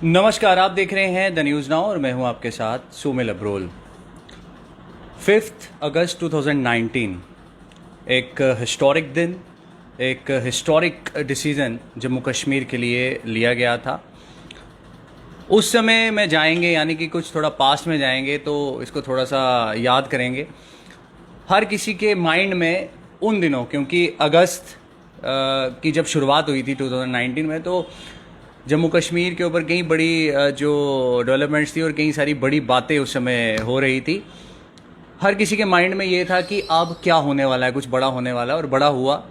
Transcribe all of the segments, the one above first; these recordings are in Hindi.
नमस्कार, आप देख रहे हैं द न्यूज़ नाउ और मैं हूं आपके साथ सुमिल अब्रोल। 5 अगस्त 2019 एक हिस्टोरिक दिन, एक हिस्टोरिक डिसीज़न जम्मू कश्मीर के लिए लिया गया था। उस समय में जाएंगे, यानी कि कुछ थोड़ा पास्ट में जाएंगे तो इसको थोड़ा सा याद करेंगे। हर किसी के माइंड में उन दिनों, क्योंकि अगस्त की जब शुरुआत हुई थी 2019 में, तो जम्मू कश्मीर के ऊपर कई बड़ी जो डेवलपमेंट्स थी और कई सारी बड़ी बातें उस समय हो रही थी। हर किसी के माइंड में ये था कि अब क्या होने वाला है, कुछ बड़ा होने वाला है, और बड़ा हुआ।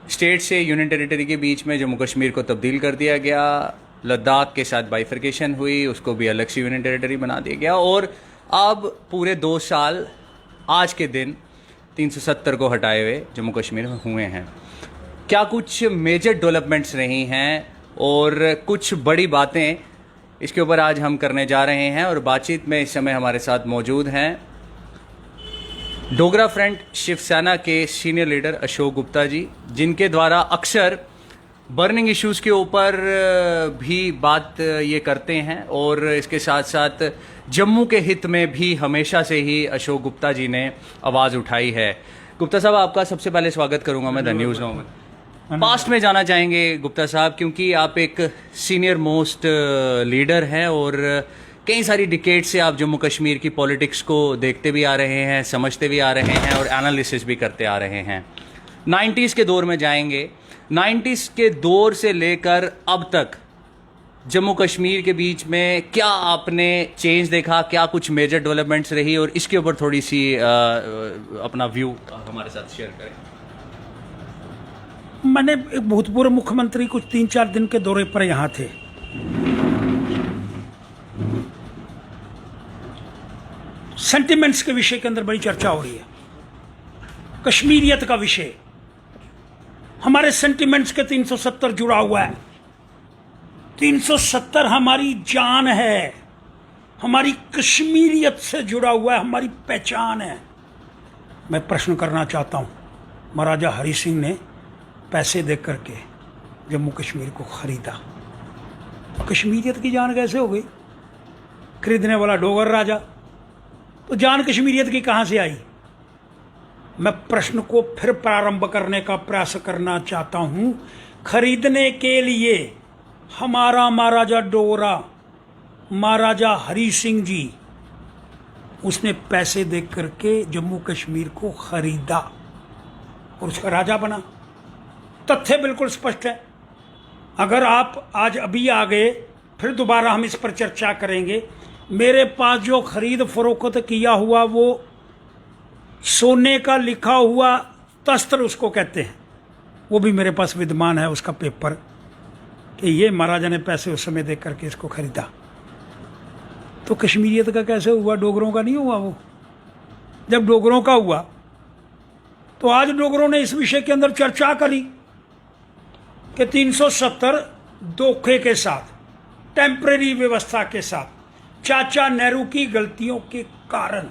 स्टेट से यूनियन टेरिटरी के बीच में जम्मू कश्मीर को तब्दील कर दिया गया। लद्दाख के साथ बाइफर्केशन हुई, उसको भी अलग से यूनियन टेरिटरी बना दिया गया। और अब पूरे 2 साल आज के दिन 370 को हटाए हुए जम्मू कश्मीर में हुए हैं। क्या कुछ मेजर डेवलपमेंट्स रही हैं और कुछ बड़ी बातें, इसके ऊपर आज हम करने जा रहे हैं। और बातचीत में इस समय हमारे साथ मौजूद हैं डोगरा फ्रंट शिवसेना के सीनियर लीडर अशोक गुप्ता जी, जिनके द्वारा अक्सर बर्निंग इश्यूज़ के ऊपर भी बात ये करते हैं और इसके साथ साथ जम्मू के हित में भी हमेशा से ही अशोक गुप्ता जी ने आवाज़ उठाई है। गुप्ता साहब, आपका सबसे पहले स्वागत करूंगा मैं द न्यूज़ नाउ में। पास्ट में जाना चाहेंगे गुप्ता साहब, क्योंकि आप एक सीनियर मोस्ट लीडर हैं और कई सारी डिकेड से आप जम्मू कश्मीर की पॉलिटिक्स को देखते भी आ रहे हैं, समझते भी आ रहे हैं और एनालिसिस भी करते आ रहे हैं। 90s के दौर में जाएंगे। 90s के दौर से लेकर अब तक जम्मू कश्मीर के बीच में क्या आपने चेंज देखा, क्या कुछ मेजर डेवलपमेंट्स रही, और इसके ऊपर थोड़ी सी अपना व्यू हमारे साथ शेयर करें। मैंने एक भूतपूर्व मुख्यमंत्री कुछ 3-4 दिन के दौरे पर यहाँ थे। सेंटिमेंट्स के विषय के अंदर बड़ी चर्चा हो रही है। कश्मीरियत का विषय, हमारे सेंटिमेंट्स के 370 जुड़ा हुआ है। 370 हमारी जान है, हमारी कश्मीरियत से जुड़ा हुआ है, हमारी पहचान है। मैं प्रश्न करना चाहता हूँ, महाराजा हरि सिंह ने पैसे दे करके जम्मू कश्मीर को खरीदा, कश्मीरियत की जान कैसे हो गई? खरीदने वाला डोगर राजा, तो जान कश्मीरियत की कहाँ से आई? मैं प्रश्न को फिर प्रारंभ करने का प्रयास करना चाहता हूँ। खरीदने के लिए हमारा महाराजा डोगरा, महाराजा हरि सिंह जी, उसने पैसे दे करके जम्मू कश्मीर को खरीदा और उसका राजा बना। तथ्य बिल्कुल स्पष्ट है। अगर आप आज अभी आ गए, फिर दोबारा हम इस पर चर्चा करेंगे। मेरे पास जो खरीद फरोख्त किया हुआ, वो सोने का लिखा हुआ तस्त्र उसको कहते हैं, वो भी मेरे पास विद्यमान है, उसका पेपर, कि ये महाराजा ने पैसे उस समय दे करके इसको खरीदा। तो कश्मीरियत का कैसे हुआ? डोगरों का नहीं हुआ वो? जब डोगरों का हुआ तो आज डोगरों ने इस विषय के अंदर चर्चा करी कि 370 धोखे के साथ, टेम्परेरी व्यवस्था के साथ, चाचा नेहरू की गलतियों के कारण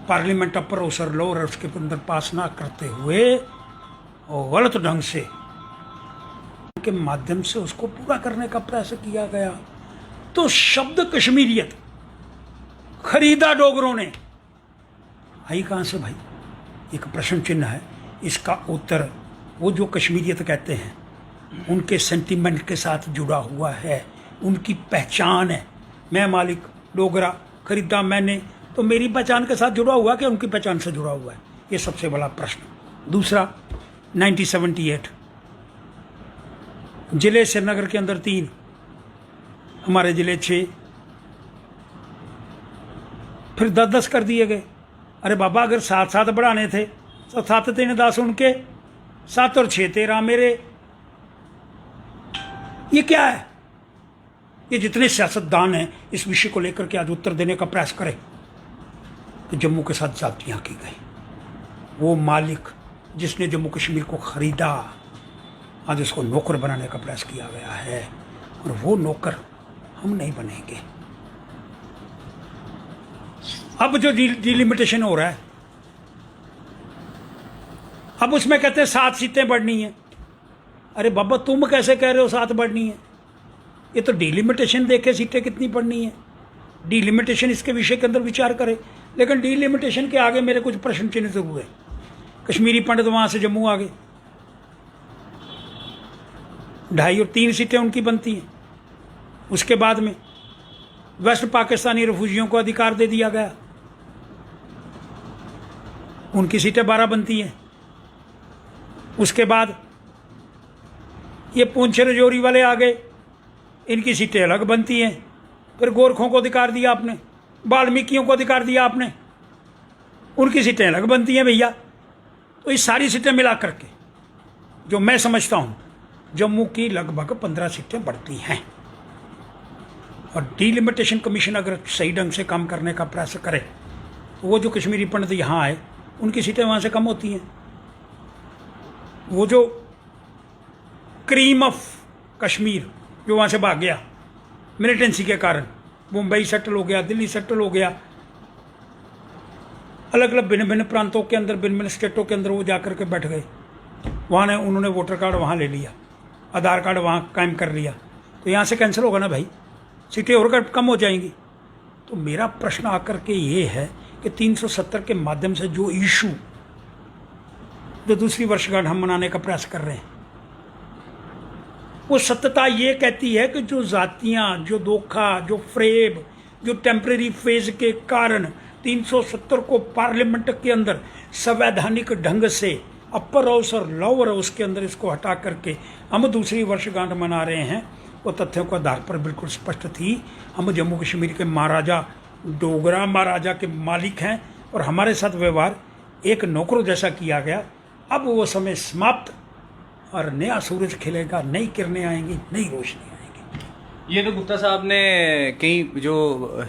पार्लियामेंट अप्रोसर लो और उसके अंदर पास ना करते हुए और गलत ढंग से के माध्यम से उसको पूरा करने का प्रयास किया गया। तो शब्द कश्मीरियत खरीदा डोगरों ने, आई कहां से भाई? एक प्रश्न चिन्ह है। इसका उत्तर वो जो कश्मीरियत कहते हैं, उनके सेंटिमेंट के साथ जुड़ा हुआ है, उनकी पहचान है। मैं मालिक डोगरा, खरीदा मैंने, तो मेरी पहचान के साथ जुड़ा हुआ कि उनकी पहचान से जुड़ा हुआ है? ये सबसे बड़ा प्रश्न। दूसरा, 1978 जिले श्रीनगर के अंदर 3, हमारे जिले 6, फिर 10-10 कर दिए गए। अरे बाबा, अगर 7-7 बढ़ाने थे तो 7-3-10 उनके, 7 और 6 13 मेरे। ये क्या है? ये जितने सियासतदान हैं इस विषय को लेकर के आज उत्तर देने का प्रयास करें कि जम्मू के साथ जातियां की गई। वो मालिक जिसने जम्मू कश्मीर को खरीदा, आज उसको नौकर बनाने का प्रयास किया गया है, और वो नौकर हम नहीं बनेंगे। अब जो डिलिमिटेशन हो रहा है, अब उसमें कहते हैं 7 सीटें बढ़नी है। अरे बाबा तुम कैसे कह रहे हो 7 बढ़नी है? ये तो डिलिमिटेशन देखे सीटें कितनी पड़नी है, डिलिमिटेशन इसके विषय के अंदर विचार करें। लेकिन डिलिमिटेशन के आगे मेरे कुछ प्रश्न चिन्हित हुए। कश्मीरी पंडित वहाँ से जम्मू आ गए, 2.5 और 3 सीटें उनकी बनती हैं। उसके बाद में वेस्ट पाकिस्तानी रिफ्यूजियों को अधिकार दे दिया गया, उनकी सीटें 12 बनती हैं। उसके बाद ये पूंछ रजौरी वाले आ गए, इनकी सीटें अलग बनती हैं। फिर गोरखों को अधिकार दिया आपने, वाल्मीकियों को अधिकार दिया आपने, उनकी सीटें अलग बनती हैं भैया। तो ये सारी सीटें मिला करके जो मैं समझता हूँ जम्मू की लगभग 15 सीटें बढ़ती हैं। और डिलिमिटेशन कमीशन अगर सही ढंग से काम करने का प्रयास करे तो वो जो कश्मीरी पंडित यहाँ आए उनकी सीटें वहाँ से कम होती हैं। वो जो क्रीम ऑफ कश्मीर जो वहाँ से भाग गया मिलिटेंसी के कारण, मुंबई सेटल हो गया, दिल्ली सेटल हो गया, अलग अलग भिन्न भिन्न प्रांतों के अंदर, भिन्न भिन्न स्टेटों के अंदर वो जाकर के बैठ गए। वहाँ ने उन्होंने वोटर कार्ड वहाँ ले लिया, आधार कार्ड वहाँ कायम कर लिया। तो यहाँ से कैंसिल होगा ना भाई, सीटें और कम हो जाएंगी। तो मेरा प्रश्न आकर के ये है कि 370 के माध्यम से जो इशू, जो दूसरी वर्षगांठ हम मनाने का प्रयास कर रहे हैं, वो सत्यता ये कहती है कि जो जातियां, जो धोखा, जो फ्रेब, जो टेम्परेरी फेज के कारण 370 को पार्लियामेंट के अंदर संवैधानिक ढंग से अपर हाउस और लोअर हाउस के अंदर इसको हटा करके हम दूसरी वर्षगांठ मना रहे हैं, वो तथ्यों के आधार पर बिल्कुल स्पष्ट थी। हम जम्मू कश्मीर के महाराजा, डोगरा महाराजा के मालिक हैं और हमारे साथ व्यवहार एक नौकरों जैसा किया गया। अब वो समय समाप्त और नया सूरज खिलेगा, नई किरणें आएंगी, नई रोशनी आएगी। ये तो गुप्ता साहब ने कहीं जो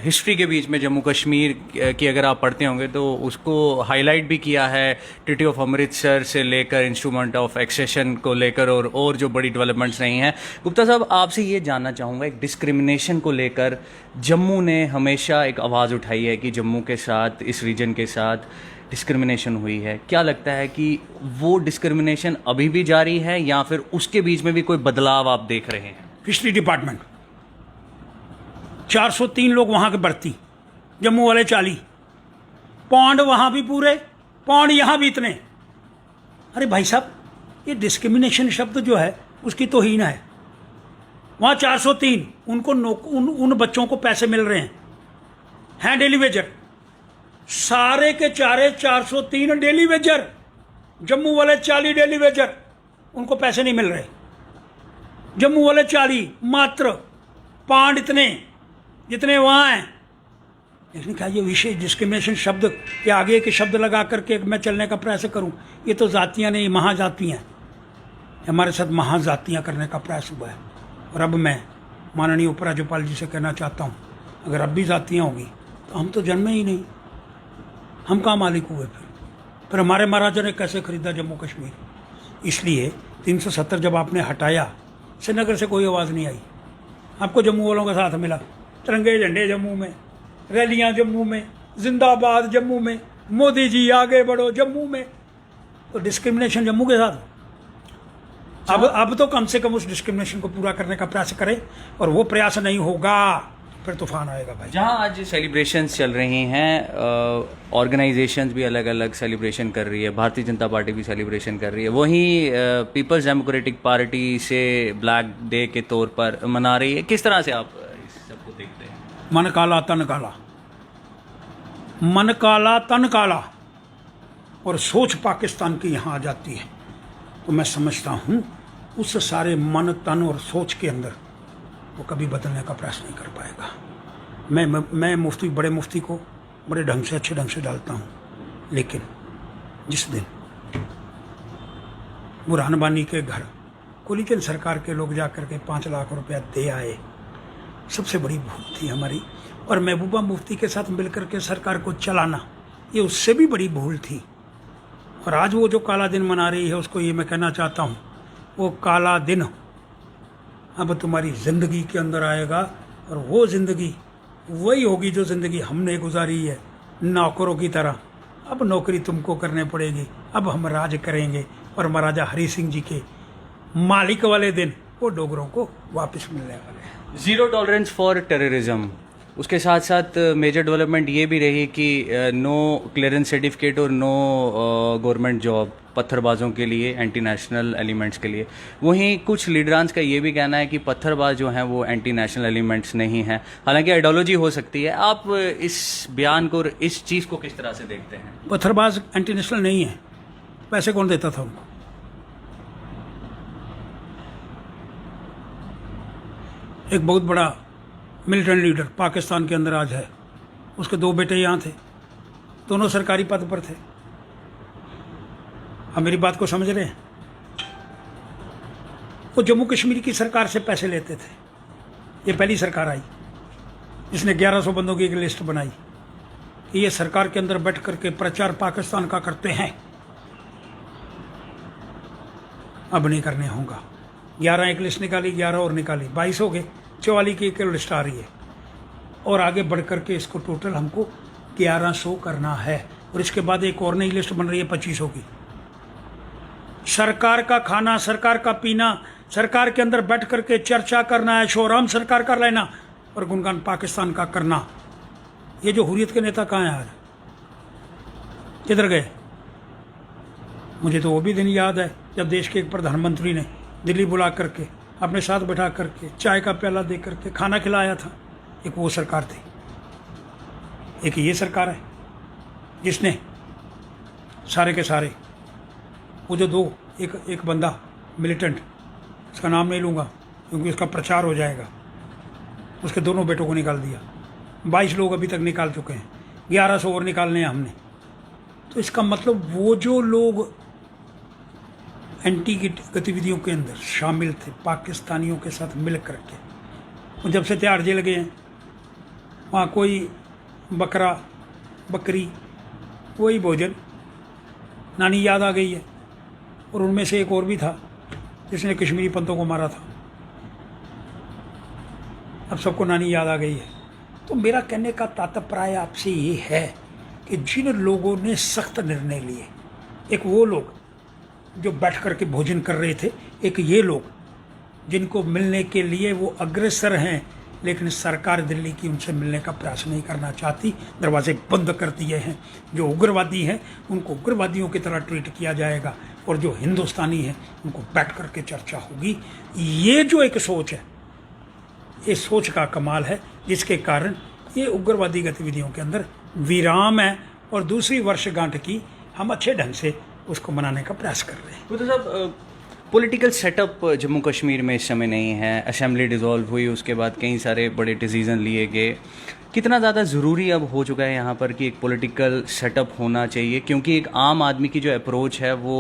हिस्ट्री के बीच में जम्मू कश्मीर की अगर आप पढ़ते होंगे तो उसको हाईलाइट भी किया है, ट्रीटी ऑफ अमृतसर से लेकर इंस्ट्रूमेंट ऑफ एक्सेशन को लेकर और जो बड़ी डेवलपमेंट्स रही हैं। गुप्ता साहब आपसे ये जानना चाहूँगा, एक डिस्क्रिमिनेशन को लेकर जम्मू ने हमेशा एक आवाज़ उठाई है कि जम्मू के साथ, इस रीजन के साथ डिस्क्रिमिनेशन हुई है। क्या लगता है कि वो डिस्क्रिमिनेशन अभी भी जारी है या फिर उसके बीच में भी कोई बदलाव आप देख रहे हैं? हिस्ट्री डिपार्टमेंट 403 लोग वहां के भर्ती, जम्मू वाले 40, पौंड वहां भी पूरे, पौंड यहां भी इतने। अरे भाई साहब, ये डिस्क्रिमिनेशन शब्द जो है उसकी तौहीन है। वहां 403 उनको उन बच्चों को पैसे मिल रहे हैं डेली वेजर, सारे के चारे 403 डेली वेजर, जम्मू वाले 40 डेली वेजर, उनको पैसे नहीं मिल रहे। जम्मू वाले 40 मात्र, पांड इतने जितने वहां हैं। लेकिन क्या ये विशेष डिस्क्रिमिनेशन शब्द के आगे के शब्द लगा करके मैं चलने का प्रयास करूं? ये तो जातियां नहीं, महाजातियां, हमारे साथ महाजातियां करने का प्रयास हुआ है। और अब मैं माननीय उपराज्यपाल जी से कहना चाहता हूं, अगर अब भी जातियां होगी तो हम तो जन्मे ही नहीं, हम कहाँ मालिक हुए? फिर हमारे महाराजा ने कैसे खरीदा जम्मू कश्मीर? इसलिए 370 जब आपने हटाया, श्रीनगर से कोई आवाज़ नहीं आई, आपको जम्मू वालों का साथ मिला, तिरंगे झंडे जम्मू में, रैलियां जम्मू में, जिंदाबाद जम्मू में, मोदी जी आगे बढ़ो जम्मू में। तो डिस्क्रिमिनेशन जम्मू के साथ। अब तो कम से कम उस डिस्क्रिमिनेशन को पूरा करने का प्रयास करें, और वो प्रयास नहीं होगा फिर तूफान आएगा भाई। जहां आज सेलिब्रेशंस चल रही हैं, ऑर्गेनाइजेशंस भी अलग अलग सेलिब्रेशन कर रही है, भारतीय जनता पार्टी भी सेलिब्रेशन कर रही है, वहीं पीपल्स डेमोक्रेटिक पार्टी से ब्लैक डे के तौर पर मना रही है। किस तरह से आप इस सबको देखते हैं? मन काला तन काला, मन काला तन काला, और सोच पाकिस्तान की यहाँ आ जाती है। तो मैं समझता हूँ उस सारे मन तन और सोच के अंदर वो कभी बदलने का प्रयास नहीं कर पाएगा। मैं मुफ्ती, बड़े मुफ्ती को बड़े ढंग से, अच्छे ढंग से डालता हूँ, लेकिन जिस दिन बुरहान बानी के घर कोलिजन सरकार के लोग जाकर के 5 लाख रुपया दे आए, सबसे बड़ी भूल थी हमारी। और महबूबा मुफ्ती के साथ मिलकर के सरकार को चलाना, ये उससे भी बड़ी भूल थी। और आज वो जो काला दिन मना रही है, उसको ये मैं कहना चाहता हूँ, वो काला दिन अब तुम्हारी ज़िंदगी के अंदर आएगा, और वो ज़िंदगी वही होगी जो ज़िंदगी हमने गुजारी है नौकरों की तरह। अब नौकरी तुमको करने पड़ेगी, अब हम राज करेंगे। और महाराजा हरि सिंह जी के मालिक वाले दिन वो डोगरों को वापस मिलने वाले हैं। जीरो टॉलरेंस फॉर टेररिज्म, उसके साथ साथ मेजर डेवलपमेंट ये भी रही कि नो क्लियरेंस सर्टिफिकेट और नो गवर्नमेंट जॉब पत्थरबाजों के लिए, एंटी नेशनल एलिमेंट्स के लिए। वहीं कुछ लीडरांस का ये भी कहना है कि पत्थरबाज जो हैं वो एंटी नेशनल एलिमेंट्स नहीं हैं, हालांकि आइडियोलॉजी हो सकती है। आप इस बयान को और इस चीज़ को किस तरह से देखते हैं? पत्थरबाज एंटी नेशनल नहीं है, पैसे कौन देता था उनको? एक बहुत बड़ा मिलिटेंट लीडर पाकिस्तान के अंदर आज है, उसके 2 बेटे यहाँ थे, दोनों सरकारी पद पर थे। आप मेरी बात को समझ रहे हैं? वो जम्मू कश्मीर की सरकार से पैसे लेते थे। ये पहली सरकार आई जिसने 1100 बंदों की एक लिस्ट बनाई कि ये सरकार के अंदर बैठ करके प्रचार पाकिस्तान का करते हैं, अब नहीं करने होगा। 11 एक लिस्ट निकाली, 11 और निकाली, 22 हो गए, 44 की एक लिस्ट आ रही है और आगे बढ़ करके इसको टोटल हमको 1100 करना है। और इसके बाद एक और नई लिस्ट बन रही है 2500 की। सरकार का खाना, सरकार का पीना, सरकार के अंदर बैठ करके चर्चा करना है, शोराम सरकार का लेना और गुणगान पाकिस्तान का करना। ये जो हुर्रियत के नेता कहाँ हैं आज, किधर गए? मुझे तो वो भी दिन याद है जब देश के एक प्रधानमंत्री ने दिल्ली बुला करके अपने साथ बैठा करके चाय का प्याला दे करके खाना खिलाया था। एक वो सरकार थी, एक ये सरकार है जिसने सारे के सारे वो जो 2 एक बंदा मिलिटेंट, उसका नाम नहीं लूँगा क्योंकि उसका प्रचार हो जाएगा, उसके दोनों बेटों को निकाल दिया। 22 लोग अभी तक निकाल चुके हैं, 1100 और निकालने हैं हमने। तो इसका मतलब वो जो लोग एंटी गतिविधियों के अंदर शामिल थे पाकिस्तानियों के साथ मिल करके, वो जब से त्यार जेल गए हैं, वहाँ कोई बकरा बकरी वही भोजन, नानी याद आ गई है। और उनमें से एक और भी था जिसने कश्मीरी पंतों को मारा था, अब सबको नानी याद आ गई है। तो मेरा कहने का तात्पर्य आपसे ये है कि जिन लोगों ने सख्त निर्णय लिए, एक वो लोग जो बैठ करके भोजन कर रहे थे, एक ये लोग जिनको मिलने के लिए वो अग्रसर हैं, लेकिन सरकार दिल्ली की उनसे मिलने का प्रयास नहीं करना चाहती, दरवाजे बंद कर दिए हैं। जो उग्रवादी हैं उनको उग्रवादियों की तरह ट्रीट किया जाएगा और जो हिंदुस्तानी हैं उनको बैठ करके चर्चा होगी। ये जो एक सोच है, ये सोच का कमाल है, जिसके कारण ये उग्रवादी गतिविधियों के अंदर विराम है और दूसरी वर्षगांठ की हम अच्छे ढंग से उसको मनाने का प्रयास कर रहे हैं। तो साहब, पॉलिटिकल सेटअप जम्मू कश्मीर में इस समय नहीं है। असेंबली डिसॉल्व हुई, उसके बाद कई सारे बड़े डिसीजन लिए गए। कितना ज़्यादा ज़रूरी अब हो चुका है यहाँ पर कि एक पॉलिटिकल सेटअप होना चाहिए, क्योंकि एक आम आदमी की जो अप्रोच है वो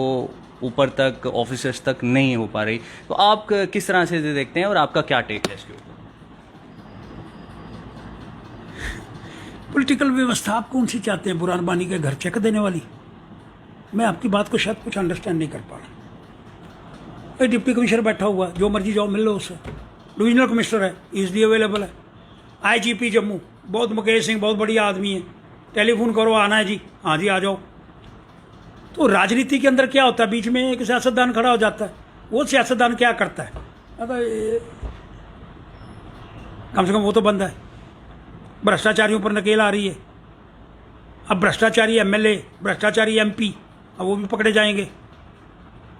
ऊपर तक, ऑफिसर्स तक नहीं हो पा रही। तो आप किस तरह से देखते हैं और आपका क्या टेक है इसके ऊपर? पॉलिटिकल व्यवस्था आप कौन सी चाहते हैं? बुरहान वानी के घर चेक देने वाली? मैं आपकी बात को शायद कुछ अंडरस्टैंड नहीं कर पा रहा। एक डिप्टी कमिश्नर बैठा हुआ, जो मर्जी जाओ मिल लो उससे। डिविजनल कमिश्नर है, इजली अवेलेबल है। आईजीपी जम्मू बहुत मुकेश सिंह बहुत बढ़िया आदमी है, टेलीफोन करो, आना है जी, हाँ जी आ जाओ। तो राजनीति के अंदर क्या होता है, बीच में एक सियासतदान खड़ा हो जाता है। वो सियासतदान क्या करता है? कम से कम वो तो बंद है। भ्रष्टाचारियों पर नकेल आ रही है। अब भ्रष्टाचारी एमएलए, भ्रष्टाचारी एमपी, अब वो भी पकड़े जाएंगे।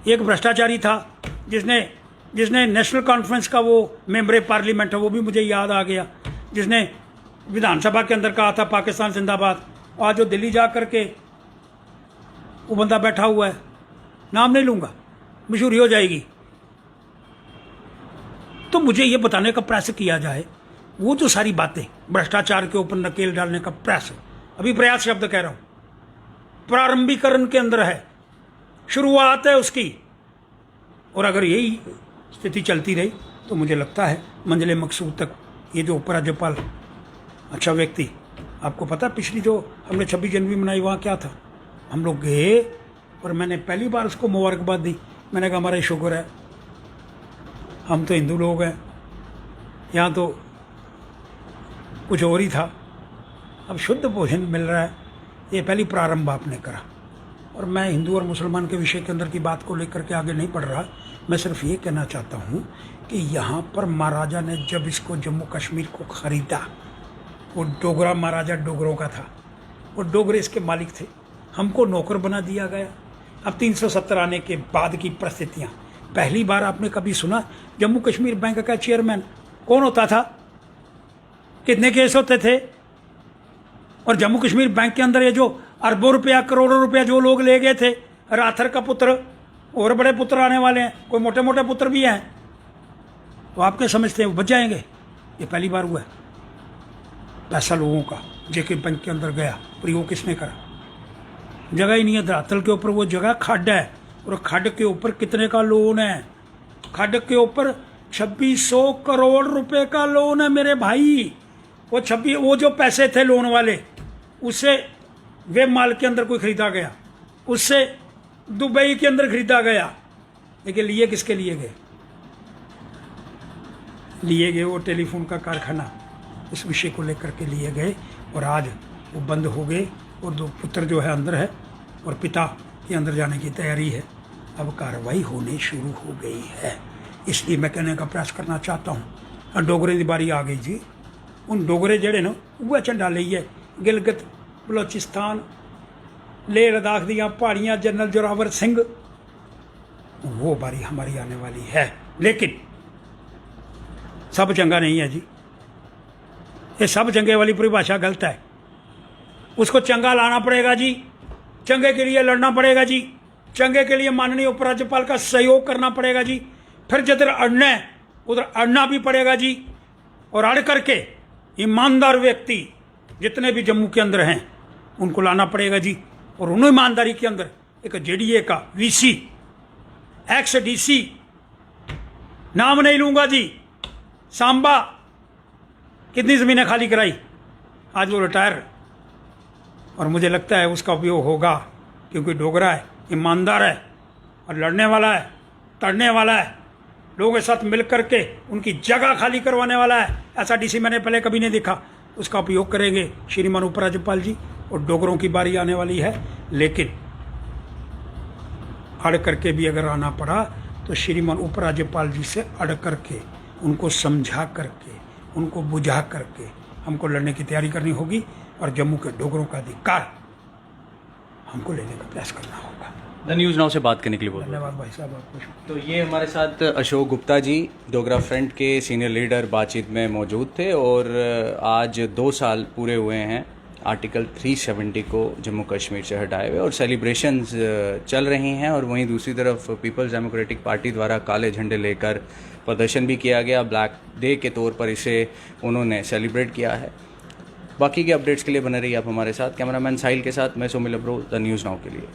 एक भ्रष्टाचारी था जिसने नेशनल कॉन्फ्रेंस का, वो मेंबर पार्लियामेंट है, वो भी मुझे याद आ गया, जिसने विधानसभा के अंदर कहा था पाकिस्तान जिंदाबाद। आज जो दिल्ली जा करके वो बंदा बैठा हुआ है, नाम नहीं लूंगा, मशहूरी हो जाएगी। तो मुझे ये बताने का प्रयास किया जाए, वो जो सारी बातें भ्रष्टाचार के ऊपर नकेल डालने का प्रयास, अभी प्रयास शब्द कह रहा हूं, प्रारंभिकरण के अंदर है, शुरुआत है उसकी। और अगर यही स्थिति चलती रही तो मुझे लगता है मंजिल मकसूद तक ये जो उपराज्यपाल अच्छा व्यक्ति, आपको पता पिछली जो हमने 26 जनवरी मनाई, वहाँ क्या था? हम लोग गए और मैंने पहली बार उसको मुबारकबाद दी। मैंने कहा हमारा शुक्र है, हम तो हिंदू लोग हैं, यहाँ तो कुछ और ही था, अब शुद्ध भोजन मिल रहा है। ये पहली प्रारंभ आपने करा। और मैं हिंदू और मुसलमान के विषय के अंदर की बात को लेकर के आगे नहीं बढ़ रहा, मैं सिर्फ ये कहना चाहता हूँ कि यहाँ पर महाराजा ने जब इसको जम्मू कश्मीर को ख़रीदा, वो डोगरा महाराजा डोगरों का था, वो डोगरे इसके मालिक थे, हमको नौकर बना दिया गया। अब 370 आने के बाद की परिस्थितियाँ, पहली बार आपने कभी सुना जम्मू कश्मीर बैंक का चेयरमैन कौन होता था, कितने केस होते थे? और जम्मू कश्मीर बैंक के अंदर ये जो अरबों रुपया करोड़ों रुपया जो लोग ले गए थे, राथर का पुत्र और बड़े पुत्र आने वाले हैं, कोई मोटे मोटे पुत्र भी हैं, तो आप क्या समझते हैं वो बच जाएंगे? ये पहली बार हुआ है। पैसा लोगों का जेके बैंक के अंदर गया, प्रयोग किसने करा? जगह ही नहीं है धरातल के ऊपर, वो जगह खड्ड है, और खड्ड के ऊपर कितने का लोन है? खड्ड के ऊपर 2600 करोड़ रुपए का लोन है मेरे भाई। वो जो पैसे थे लोन वाले, उससे वे माल के अंदर कोई खरीदा गया, उससे दुबई के अंदर खरीदा गया, लेकिन लिए किसके लिए गए? लिए गए वो टेलीफोन का कारखाना, इस विषय को लेकर के लिए गए, और आज वो बंद हो गए, और दो पुत्र जो है अंदर है और पिता के अंदर जाने की तैयारी है। अब कार्रवाई होनी शुरू हो गई है। इसलिए मैं कहने का प्रयास करना चाहता हूँ, डोगरे की बारी आ गई जी। उन डोगरे जड़े ना वह झंडा लईए, गिलगित बलोचिस्तान लेह लद्दाख दियाँ पहाड़ियाँ, जनरल जोरावर सिंह, वो बारी हमारी आने वाली है। लेकिन सब चंगा नहीं है जी, ये सब चंगे वाली परिभाषा गलत है। उसको चंगा लाना पड़ेगा जी, चंगे के लिए लड़ना पड़ेगा जी, चंगे के लिए माननीय उपराज्यपाल का सहयोग करना पड़ेगा जी। फिर जिधर अड़ना है उधर अड़ना भी पड़ेगा जी, और अड़ करके ईमानदार व्यक्ति जितने भी जम्मू के अंदर हैं उनको लाना पड़ेगा जी। और उन ईमानदारी के अंदर एक जेडीए का वीसी, एक्स डीसी, नाम नहीं लूंगा जी, सांबा, कितनी ज़मीनें खाली कराई, आज वो रिटायर, और मुझे लगता है उसका उपयोग होगा, क्योंकि डोगरा है, ईमानदार है, और लड़ने वाला है, तड़ने वाला है, लोगों के साथ मिल करके उनकी जगह खाली करवाने वाला है। ऐसा डीसी मैंने पहले कभी नहीं देखा। उसका उपयोग करेंगे श्रीमान उपराज्यपाल जी, और डोगरों की बारी आने वाली है। लेकिन अड़ करके भी अगर आना पड़ा तो श्रीमान उपराज्यपाल जी से अड़ करके, उनको समझा करके, उनको बुझा करके हमको लड़ने की तैयारी करनी होगी, और जम्मू के डोगरों का अधिकार हमको लेने का प्रयास करना होगा। द न्यूज़ नाउ से बात करने के लिए बहुत धन्यवाद भाई साहब, आपको। तो ये हमारे साथ अशोक गुप्ता जी, डोगरा फ्रंट के सीनियर लीडर, बातचीत में मौजूद थे। और आज 2 साल पूरे हुए हैं आर्टिकल 370 को जम्मू कश्मीर से हटाए हुए, और सेलिब्रेशंस चल रही हैं। और वहीं दूसरी तरफ पीपल्स डेमोक्रेटिक पार्टी द्वारा काले झंडे लेकर प्रदर्शन भी किया गया, ब्लैक डे के तौर पर इसे उन्होंने सेलिब्रेट किया है। बाकी के अपडेट्स के लिए बने रहिए आप हमारे साथ। कैमरामैन साहिल के साथ मैं सोमिल अब्रो, द न्यूज़ नाउ के लिए।